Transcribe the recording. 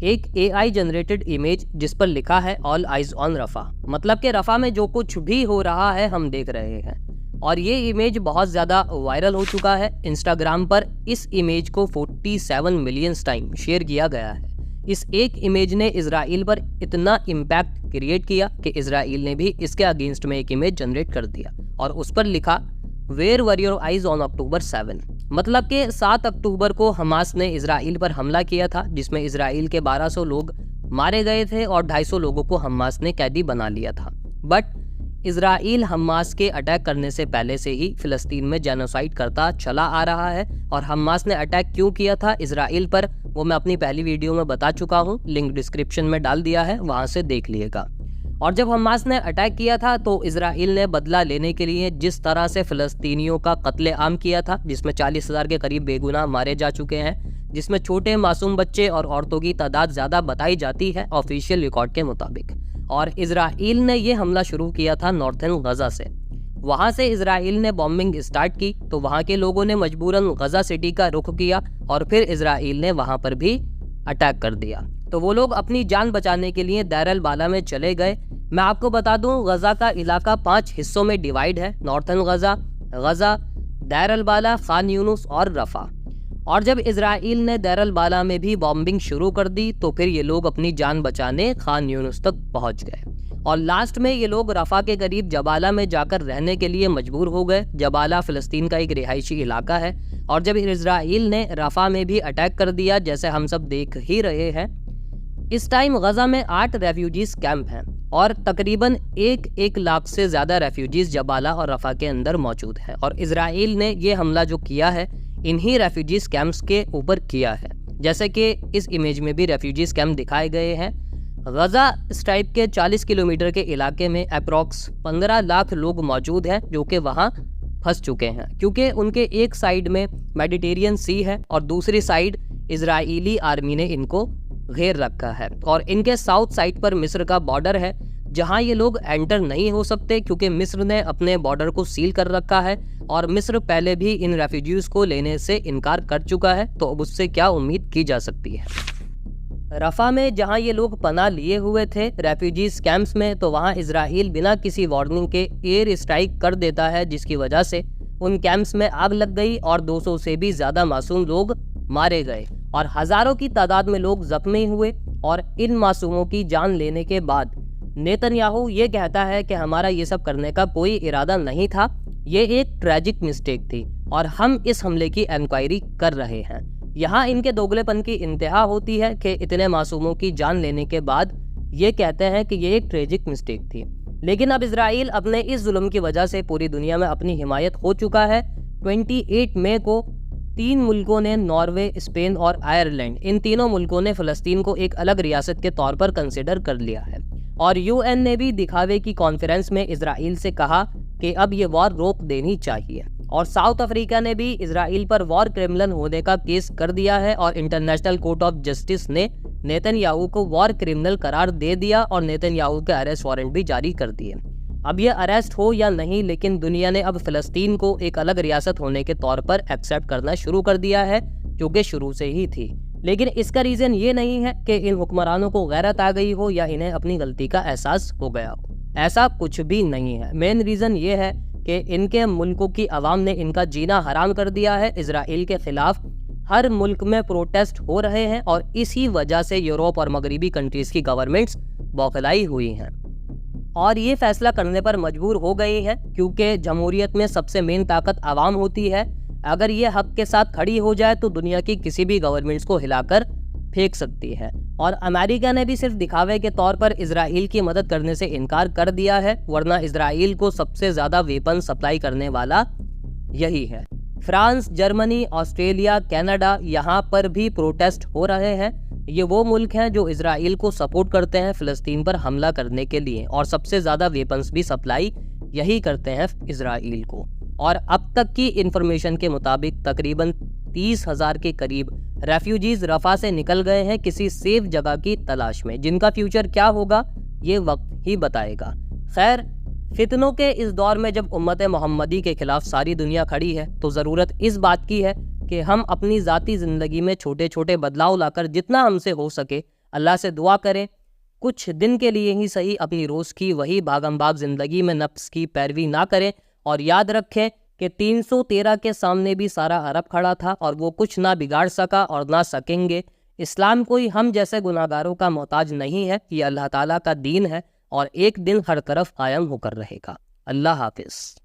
एक AI generated image जिस पर लिखा है ऑल आइज ऑन रफा, मतलब कि रफा में जो कुछ भी हो रहा है हम देख रहे हैं। और ये इमेज बहुत ज़्यादा वायरल हो चुका है। इंस्टाग्राम पर इस इमेज को 47 मिलियन टाइम शेयर किया गया है। इस एक इमेज ने इजराइल पर इतना इम्पैक्ट क्रिएट किया कि इजराइल ने भी इसके अगेंस्ट में एक इमेज जनरेट कर दिया और उस पर लिखा where were your eyes on October 7, मतलब कि 7 अक्टूबर को हमास ने इजराइल पर हमला किया था, जिसमें इजराइल के 1200 लोग मारे गए थे और 250 लोगों को हमास ने कैदी बना लिया था। बट इजराइल हमास के अटैक करने से पहले से ही फिलिस्तीन में जेनोसाइड करता चला आ रहा है। और हमास ने अटैक क्यों किया था इजराइल पर, वो मैं अपनी पहली वीडियो में बता चुका हूँ, लिंक डिस्क्रिप्शन में डाल दिया है, वहाँ से देख लीजिएगा। और जब हमास ने अटैक किया था तो इजराइल ने बदला लेने के लिए जिस तरह से फिलिस्तीनियों का कत्लेआम किया था, जिसमें 40,000 के करीब बेगुनाह मारे जा चुके हैं, जिसमें छोटे मासूम बच्चे और औरतों की तादाद ज़्यादा बताई जाती है ऑफिशियल रिकॉर्ड के मुताबिक। और इजराइल ने ये हमला शुरू किया था नॉर्थर्न गजा से। वहाँ से इजराइल ने बॉम्बिंग स्टार्ट की तो वहाँ के लोगों ने मजबूरन गजा सिटी का रुख किया और फिर इजराइल ने वहाँ पर भी अटैक कर दिया। तो वो लोग अपनी जान बचाने के लिए दैर अल बाला में चले गए। मैं आपको बता दूं, गजा का इलाका 5 हिस्सों में डिवाइड है, नॉर्थर्न गजा, गजा, दैर अल बाला, खान यूनुस और रफा। और जब इजराइल ने दैर अल बाला में भी बॉम्बिंग शुरू कर दी तो फिर ये लोग अपनी जान बचाने खान यूनुस तक पहुंच गए और लास्ट में ये लोग रफा के करीब जबाला में जाकर रहने के लिए मजबूर हो गए। जबाला फिलिस्तीन का एक रिहायशी इलाका है और जब इजराइल ने रफा में भी अटैक कर दिया, जैसे हम सब देख ही रहे हैं, इस टाइम गजा में 8 रेफ्यूजीज कैंप हैं और तकरीबन 1 लाख से ज़्यादा रेफ्यूजीज जबाला और रफा के अंदर मौजूद हैं। और इजराइल ने ये हमला जो किया है इन्हीं रेफ्यूजीज कैंप्स के ऊपर किया है, जैसे कि इस इमेज में भी रेफ्यूजीज कैंप दिखाए गए हैं। गजा स्ट्राइप के 40 किलोमीटर के इलाके में अप्रॉक्स 15 लाख लोग मौजूद हैं जो कि वहाँ फंस चुके हैं, क्योंकि उनके एक साइड में मेडिटेरियन सी है और दूसरी साइड इजराइली आर्मी ने इनको घेर रखा है। और इनके साउथ साइड पर मिस्र का बॉर्डर है जहां ये लोग एंटर नहीं हो सकते क्योंकि मिस्र ने अपने बॉर्डर को सील कर रखा है और मिस्र पहले भी इन रेफ्यूजीज को लेने से इनकार कर चुका है, तो अब उससे क्या उम्मीद की जा सकती है। रफा में जहां ये लोग पनाह लिए हुए थे रेफ्यूजीज कैंप्स में, तो वहां इजराइल बिना किसी वार्निंग के एयर स्ट्राइक कर देता है, जिसकी वजह से उन कैंप्स में आग लग गई और 200 से भी ज़्यादा मासूम लोग मारे गए और हज़ारों की तादाद में लोग जख्मी हुए। और इन मासूमों की जान लेने के बाद नेतन्याहू ये कहता है कि हमारा ये सब करने का कोई इरादा नहीं था, ये एक ट्रैजिक मिस्टेक थी और हम इस हमले की इंक्वायरी कर रहे हैं। यहाँ इनके दोगलेपन की इंतहा होती है कि इतने मासूमों की जान लेने के बाद ये कहते हैं कि ये एक ट्रैजिक मिस्टेक थी। लेकिन अब इजराइल अपने इस जुल्म की वजह से पूरी दुनिया में अपनी हिमायत हो चुका है। 28 मई को 3 मुल्कों ने, नॉर्वे, स्पेन और आयरलैंड, इन तीनों मुल्कों ने फ़लस्तीन को एक अलग रियासत के तौर पर कंसिडर कर लिया है। और UN ने भी दिखावे की कॉन्फ्रेंस में इजराइल से कहा कि अब ये वॉर रोक देनी चाहिए। और साउथ अफ्रीका ने भी इजराइल पर वॉर क्रिमिनल होने का केस कर दिया है और इंटरनेशनल कोर्ट ऑफ जस्टिस ने नेतन्याहू को वॉर क्रिमिनल करार दे दिया और नेतन्याहू के अरेस्ट वारंट भी जारी कर दिए। अब ये अरेस्ट हो या नहीं, लेकिन दुनिया ने अब फ़लस्तीन को एक अलग रियासत होने के तौर पर एक्सेप्ट करना शुरू कर दिया है, जो कि शुरू से ही थी। लेकिन इसका रीज़न ये नहीं है कि इन हुक्मरानों को गैरत आ गई हो या इन्हें अपनी गलती का एहसास हो गया हो, ऐसा कुछ भी नहीं है। मेन रीज़न ये है कि इनके मुल्कों की आवाम ने इनका जीना हराम कर दिया है। इजराइल के खिलाफ हर मुल्क में प्रोटेस्ट हो रहे हैं और इसी वजह से यूरोप और मगरबी कंट्रीज़ की गवर्नमेंट्स बौखलाई हुई हैं और ये फैसला करने पर मजबूर हो गई हैं, क्योंकि जमहूरियत में सबसे मेन ताकत आवाम होती है। अगर ये हक के साथ खड़ी हो जाए तो दुनिया की किसी भी गवर्नमेंट्स को हिलाकर फेंक सकती है। और अमेरिका ने भी सिर्फ दिखावे के तौर पर इजराइल की मदद करने से इनकार कर दिया है, वरना इजराइल को सबसे ज़्यादा वेपन सप्लाई करने वाला यही है। फ्रांस, जर्मनी, ऑस्ट्रेलिया, कनाडा, यहाँ पर भी प्रोटेस्ट हो रहे हैं। ये वो मुल्क हैं जो इजराइल को सपोर्ट करते हैं फ़लस्तीन पर हमला करने के लिए और सबसे ज़्यादा वेपन्स भी सप्लाई यही करते हैं इजराइल को। और अब तक की इंफॉर्मेशन के मुताबिक तकरीबन 30,000 के करीब रेफ्यूजीज रफा से निकल गए हैं किसी सेफ जगह की तलाश में, जिनका फ्यूचर क्या होगा ये वक्त ही बताएगा। खैर, फितनों के इस दौर में जब उम्मत मोहम्मदी के खिलाफ सारी दुनिया खड़ी है तो ज़रूरत इस बात की है कि हम अपनी ज़ाती ज़िंदगी में छोटे छोटे बदलाव लाकर जितना हमसे हो सके अल्लाह से दुआ करें कुछ दिन के लिए ही सही अपनी रोज़ की वही भागम-भाग ज़िंदगी में नफ्स की पैरवी ना करें, और याद रखें कि 313 के सामने भी सारा अरब खड़ा था और वो कुछ ना बिगाड़ सका और ना सकेंगे। इस्लाम कोई हम जैसे गुनाहगारों का मोहताज नहीं है, ये अल्लाह ताला का दीन है और एक दिन हर तरफ कायम होकर रहेगा। अल्लाह हाफिज़।